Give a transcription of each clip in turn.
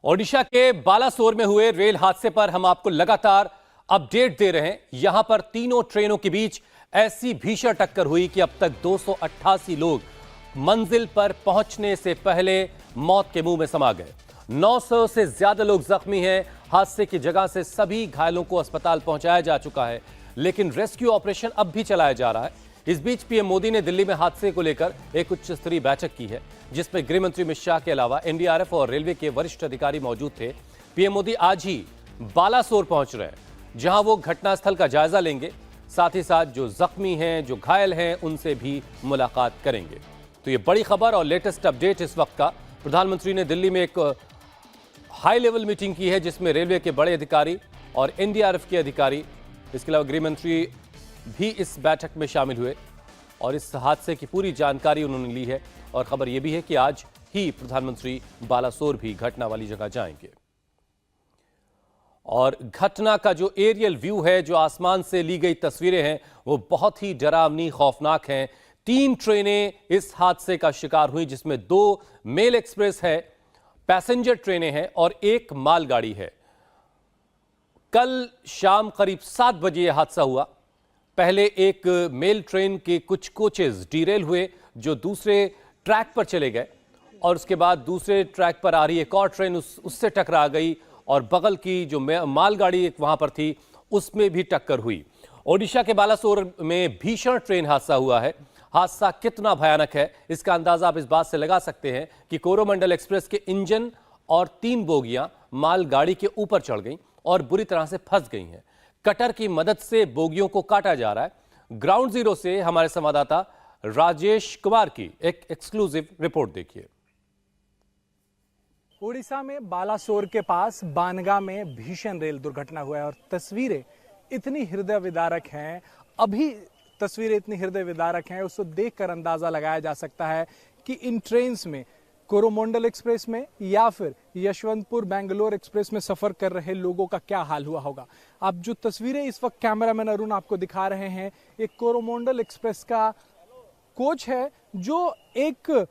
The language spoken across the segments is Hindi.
ओडिशा के बालासोर में हुए रेल हादसे पर हम आपको लगातार अपडेट दे रहे हैं। यहां पर तीनों ट्रेनों के बीच ऐसी भीषण टक्कर हुई कि अब तक 288 लोग मंजिल पर पहुंचने से पहले मौत के मुंह में समा गए। 900 से ज्यादा लोग जख्मी हैं। हादसे की जगह से सभी घायलों को अस्पताल पहुंचाया जा चुका है, लेकिन रेस्क्यू ऑपरेशन अब भी चलाया जा रहा है। इस बीच पीएम मोदी ने दिल्ली में हादसे को लेकर एक उच्च स्तरीय बैठक की है, जिसमें गृह मंत्री अमित शाह के अलावा एनडीआरएफ और रेलवे के वरिष्ठ अधिकारी मौजूद थे। पीएम मोदी आज ही बालासोर पहुंच रहे हैं, जहां वो घटनास्थल का जायजा लेंगे। साथ ही साथ जो जख्मी हैं, जो घायल हैं, उनसे भी मुलाकात करेंगे। तो ये बड़ी खबर और लेटेस्ट अपडेट इस वक्त का। प्रधानमंत्री ने दिल्ली में एक हाई लेवल मीटिंग की है, जिसमें रेलवे के बड़े अधिकारी और एनडीआरएफ के अधिकारी, इसके अलावा गृह मंत्री भी इस बैठक में शामिल हुए और इस हादसे की पूरी जानकारी उन्होंने ली है। और खबर यह भी है कि आज ही प्रधानमंत्री बालासोर भी घटना वाली जगह जाएंगे। और घटना का जो एरियल व्यू है, जो आसमान से ली गई तस्वीरें हैं, वो बहुत ही डरावनी, खौफनाक हैं। 3 ट्रेनें इस हादसे का शिकार हुई, जिसमें 2 मेल एक्सप्रेस है, पैसेंजर ट्रेनें हैं और 1 मालगाड़ी है। कल शाम करीब 7 बजे यह हादसा हुआ। पहले एक मेल ट्रेन के कुछ कोचेज डीरेल हुए, जो दूसरे ट्रैक पर चले गए, और उसके बाद दूसरे ट्रैक पर आ रही एक और ट्रेन उससे टकरा गई, और बगल की जो मालगाड़ी एक वहां पर थी, उसमें भी टक्कर हुई। ओडिशा के बालासोर में भीषण ट्रेन हादसा हुआ है। हादसा कितना भयानक है, इसका अंदाजा आप इस बात से लगा सकते हैं कि कोरोमंडल एक्सप्रेस के इंजन और 3 बोगियां मालगाड़ी के ऊपर चढ़ गईं और बुरी तरह से फंस गई हैं। कटर की मदद से बोगियों को काटा जा रहा है। ग्राउंड जीरो से हमारे संवाददाता राजेश कुमार की एक एक्सक्लूसिव रिपोर्ट देखिए। ओडिशा में बालासोर के पास बानगा में भीषण रेल दुर्घटना हुआ है और तस्वीरें इतनी हृदय विदारक हैं। अभी तस्वीरें इतनी हृदय विदारक हैं, उसको देखकर अंदाजा लगाया जा सकता है कि इन ट्रेन्स में, कोरोमंडल एक्सप्रेस में या फिर यशवंतपुर बेंगलोर एक्सप्रेस में सफर कर रहे लोगों का क्या हाल हुआ होगा। आप जो तस्वीरें इस वक्त कैमरामैन अरुण आपको दिखा रहे हैं, एक कोरोमंडल एक्सप्रेस का कोच है जो एक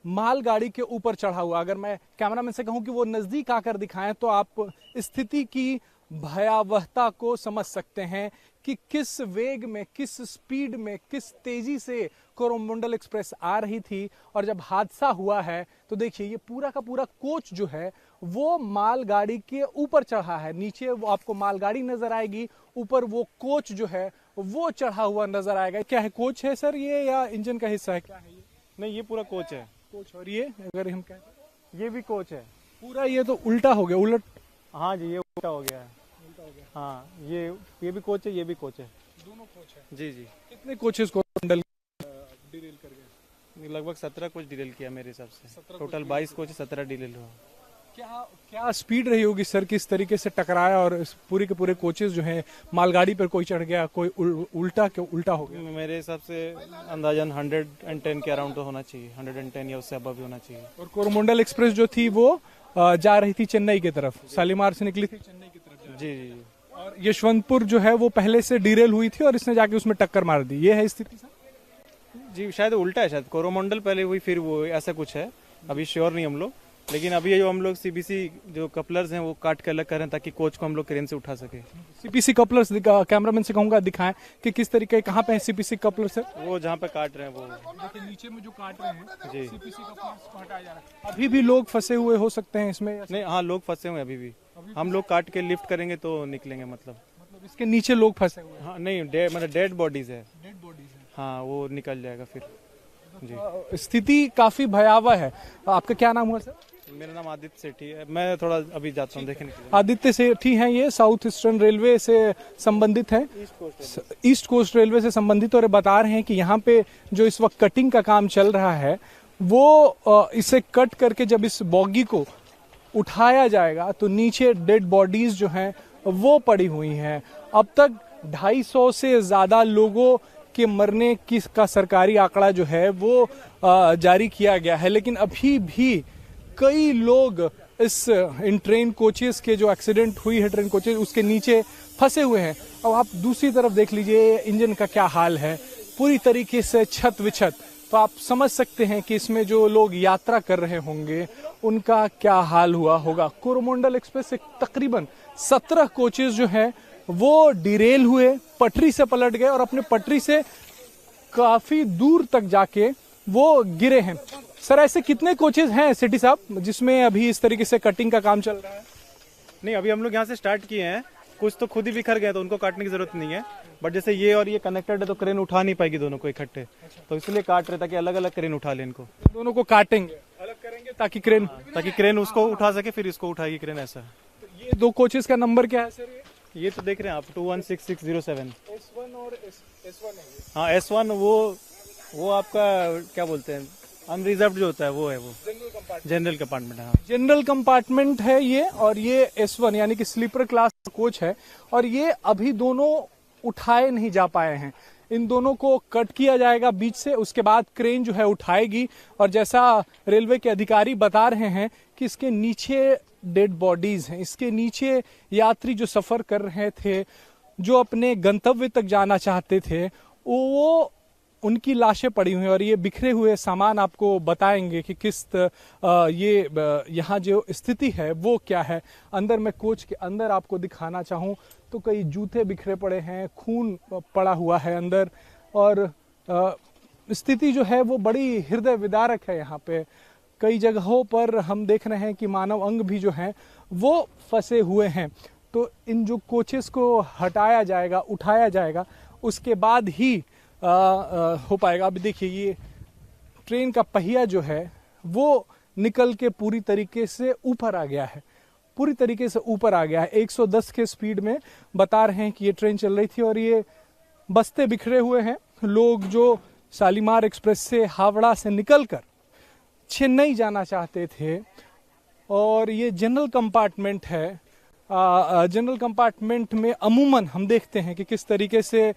मालगाड़ी के ऊपर चढ़ा हुआ। अगर मैं कैमरामैन से कहूं कि वो नजदीक आकर दिखाएं तो आप स्थिति की भयावहता को समझ सकते हैं कि किस वेग में, किस स्पीड में, किस तेजी से कोरोमंडल एक्सप्रेस आ रही थी। और जब हादसा हुआ है तो देखिए, ये पूरा का पूरा कोच जो है वो मालगाड़ी के ऊपर चढ़ा है। नीचे वो आपको मालगाड़ी नजर आएगी, ऊपर वो कोच जो है वो चढ़ा हुआ नजर आएगा। क्या है, कोच है सर ये, या इंजन का हिस्सा है, क्या है ये? नहीं, ये पूरा कोच है। कोच। और ये अगर हम कहें ये भी कोच है पूरा, ये तो उल्टा हो गया, उलट। हाँ जी, ये उल्टा हो गया है। हाँ, ये भी कोच है, ये भी कोच है, दोनों कोच है। जी जी। कितने कोचेस कोरोमंडल डिरेल कर गए? लगभग 17 कोच डिरेल किया मेरे हिसाब से। टोटल 22 कोच, 17 डिरेल हुआ। क्या स्पीड रही होगी सर, किस तरीके से टकराया और पूरे के पूरे कोचेस जो हैं, मालगाड़ी पर कोई चढ़ गया, कोई उल्टा हो गया? मेरे हिसाब से अंदाजन 110 के अराउंड तो होना चाहिए, 110 या उससे अबव भी होना चाहिए। और कोरोमंडल एक्सप्रेस जो थी वो जा रही थी चेन्नई की तरफ, शालीमार से निकली थी चेन्नई की तरफ। जी जी। और यशवंतपुर जो है वो पहले से डीरेल हुई थी और इसने जाके उसमें टक्कर मार दी। ये है स्थिति सर? जी, शायद उल्टा है। शायद कोरोमंडल पहले हुई, फिर वो, ऐसा कुछ है। अभी श्योर नहीं हम लोग, लेकिन अभी जो हम लोग सीबीसी जो कपलर्स हैं वो काट के अलग कर रहे हैं, ताकि कोच को हम लोग क्रेन से उठा सके। सीपीसी कपलर्स कैमरामैन से कहूंगा दिखाएं कि किस तरीके, कहाँ पे है सीपीसी कपलर्स? वो जहाँ पे काट रहे हैं वो देखिए, नीचे में जो काट रहे हैं जी, सीपीसी कपलर्स को हटाया जा रहा है। अभी भी लोग फंसे हुए हो सकते हैं इसमें? नहीं, हाँ, लोग फंसे हुए अभी भी। हम लोग काट के लिफ्ट करेंगे तो निकलेंगे। मतलब इसके नीचे लोग फंसे हुए हैं? हाँ, नहीं, मतलब डेड बॉडीज है। डेड बॉडीज है। हाँ, वो निकल जाएगा फिर जी। स्थिति काफी भयावह है। आपका क्या नाम हुआ सर? मेरा नाम आदित्य सेठी है। मैं थोड़ा अभी जाता हूँ देखने के लिए। आदित्य सेठी हैं, ये साउथ ईस्टर्न रेलवे से संबंधित हैं, ईस्ट कोस्ट रेलवे से संबंधित, और बता रहे हैं कि यहाँ पे जो इस वक्त कटिंग का काम चल रहा है, वो इसे कट करके जब इस बॉगी को उठाया जाएगा तो नीचे डेड बॉडीज जो हैं वो पड़ी हुई हैं। अब तक 250 से ज्यादा लोगों के मरने का सरकारी आंकड़ा जो है वो जारी किया गया है, लेकिन अभी भी कई लोग इन ट्रेन कोचेस के, जो एक्सीडेंट हुई है ट्रेन कोचेस, उसके नीचे फंसे हुए हैं। अब आप दूसरी तरफ देख लीजिए इंजन का क्या हाल है, पूरी तरीके से छत विछत, तो आप समझ सकते हैं कि इसमें जो लोग यात्रा कर रहे होंगे उनका क्या हाल हुआ होगा। कोरोमंडल एक्सप्रेस से तकरीबन 17 कोचेज जो हैं वो डिरेल हुए, पटरी से पलट गए और अपने पटरी से काफी दूर तक जाके वो गिरे हैं। सर, ऐसे कितने कोचेज हैं सिटी साहब जिसमें अभी इस तरीके से कटिंग का काम चल रहा है? नहीं, अभी हम लोग यहाँ से स्टार्ट किए हैं, कुछ तो खुद ही बिखर गए तो उनको काटने की जरूरत नहीं है, बट जैसे ये और ये कनेक्टेड है तो क्रेन उठा नहीं पाएगी दोनों को इकट्ठे, तो इसलिए काट रहे ताकि अलग अलग क्रेन उठा ले इनको। दोनों को काटेंगे, अलग करेंगे ताकि क्रेन उसको उठा सके, फिर इसको उठाएगी क्रेन ऐसा। तो ये दो कोचेज का नंबर क्या है सर? ये तो देख रहे हैं आप 216607 S1 और S1 है ये। हाँ, S1 वो आपका क्या बोलते हैं, अनरिजर्व जो होता है वो है, वो जनरल कंपार्टमेंट है। हाँ, जनरल कंपार्टमेंट है ये, और ये S1 यानी कि स्लीपर क्लास कोच है, और ये अभी दोनों उठाए नहीं जा पाए हैं। इन दोनों को कट किया जाएगा बीच से, उसके बाद क्रेन जो है उठाएगी, और जैसा रेलवे के अधिकारी बता रहे हैं कि इसके नीचे डेड बॉडीज हैं, इसके नीचे यात्री जो सफर कर रहे थे, जो अपने गंतव्य तक जाना चाहते थे, वो उनकी लाशें पड़ी हुई हैं। और ये बिखरे हुए सामान आपको बताएंगे कि किस यहाँ जो स्थिति है वो क्या है। अंदर मैं कोच के अंदर आपको दिखाना चाहूँ तो कई जूते बिखरे पड़े हैं, खून पड़ा हुआ है अंदर, और स्थिति जो है वो बड़ी हृदय विदारक है। यहाँ पे कई जगहों पर हम देख रहे हैं कि मानव अंग भी जो हैं वो फंसे हुए हैं। तो इन जो कोचेस को हटाया जाएगा, उठाया जाएगा, उसके बाद ही हो पाएगा। अभी देखिए, ये ट्रेन का पहिया जो है वो निकल के पूरी तरीके से ऊपर आ गया है, पूरी तरीके से ऊपर आ गया है। 110 के स्पीड में बता रहे हैं कि ये ट्रेन चल रही थी, और ये बस्ते बिखरे हुए हैं। लोग जो शालीमार एक्सप्रेस से हावड़ा से निकलकर चेन्नई जाना चाहते थे, और ये जनरल कंपार्टमेंट है। जनरल कंपार्टमेंट में अमूमन हम देखते हैं कि किस तरीके से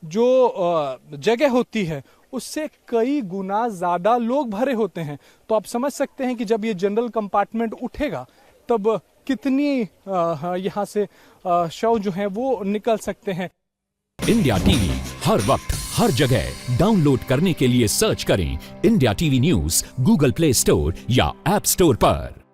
जो जगह होती है उससे कई गुना ज्यादा लोग भरे होते हैं। तो आप समझ सकते हैं कि जब ये जनरल कंपार्टमेंट उठेगा तब कितनी यहाँ से शव जो है वो निकल सकते हैं। इंडिया टीवी हर वक्त हर जगह डाउनलोड करने के लिए सर्च करें India TV news Google play store या ऐप स्टोर पर।